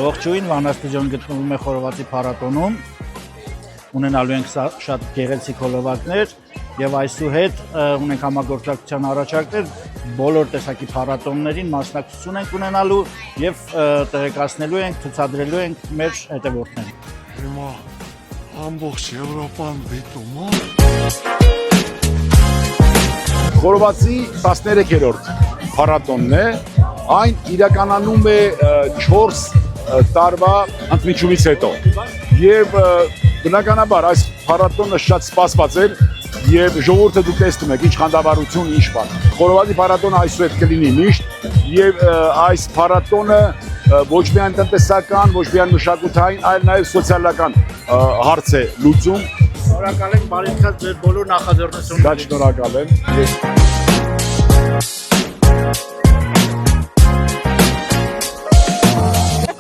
Ողջույն, Վանաստուդիոն գտնվում է Խորովածի փառատոնում, ունենալու ենք շատ գեղեցիկ հոլովակներ եւ այսուհետ ունենք համագործակցության առաջարկներ բոլոր տեսակի փառատոններին մասնակցություն ենք ունենալու եւ տեղեկացնելու ենք, ցուցադրելու ենք մեր հետևորդներին։ Հիմա ամբողջ Եվրոպան դիտում է։ Խորովածի 13-րդ փառատոնն է, այն իրականանում է 4 տարվա ընդմիջումից հետո եւ բնականաբար այս փառատոնը շատ սպասված էր եւ ժողովուրդը դուք տեսնում եք ինչ խանդավառություն, ինչ բան։ Խորովածի փառատոնը այսուհետ կլինի միշտ եւ այս փառատոնը ոչ միայն տնտեսական, ոչ միայն մշակութային, այլ նաեւ սոցիալական հարց է լուծում։ Շնորհակալ ենք բարիքած ձեր բոլոր նախաձեռնություններին։ Շատ շնորհակալ եմ։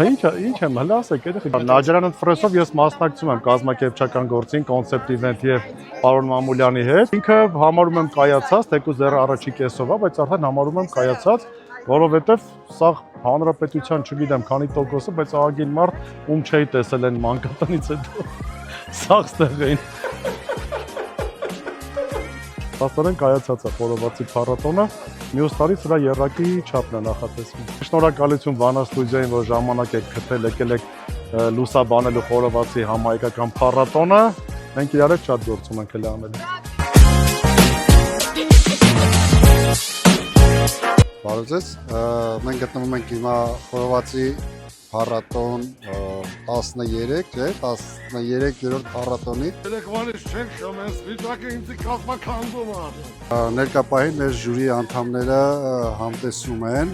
Ինչ եմ հլասեք, Նաջարան ֆրեսով ես մասնակցում եմ կազմակերպչական գործին, կոնցեպտ իվենթ եւ պարոն Մամուլյանի հետ։ Ինքը համարում եմ կայացած, թեկուզ դեռ առաջի կեսով է, բայց արդեն համարում եմ կայացած, որովհետեւ սա հանրապետության չգիտեմ քանի տոկոսը, բայց ահագին մարդ ում չէի տեսել այն մանկատնից հետո։ Սաղ ստեղ էին։ Աստորեն կայացած է Խորովածի փառատոնը, մյուս տարի սրա եռակի չափն է նախատեսվում։ Շնորհակալություն Վանաստուդիոյին, որ ժամանակ եք գտել, եկել եք լուսաբանելու Խորովածի համահայկական փառատոնը։ Մենք իրար հետ շատ գործում ենք անելու։ Բարև ձեզ, մենք գտնվում ենք հիմա Խորովածի փառատոն 13-րդ փառատոնի։ Երեկվանից չենք շոմես, վիճակը ինձ կազմակերպում է։ Ներկայապահին մեր ժյուրի անդամները համտեսում են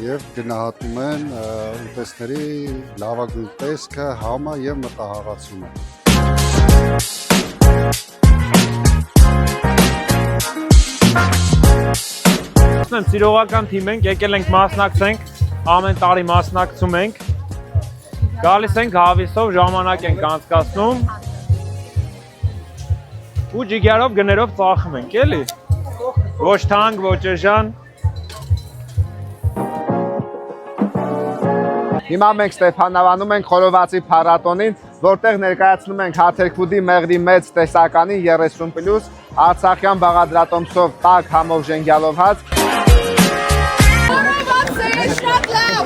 եւ գնահատում են ուտեստների լավագույն տեսքը, համը եւ մտահաղացումը։ Սիրողական թիմ ենք, եկել ենք մասնակցենք, ամեն տարի մասնակցում ենք, գալիս ենք հավիսով, ժամանակ ենք անցկացնում ու ջիգարով գներով ծախում ենք, էլի, ոչ թանկ, ոչ էժան։ Հիմա մենք Ստեփանավանում ենք Խորովածի փառատոնին, որտեղ ներկայացնում ենք Հաթերքուդի մեղրի մեծ տեսականի 30+, արցախյան բաղադրատոմսով տաք համով ժենգյալով հաց։ Շատ լավ,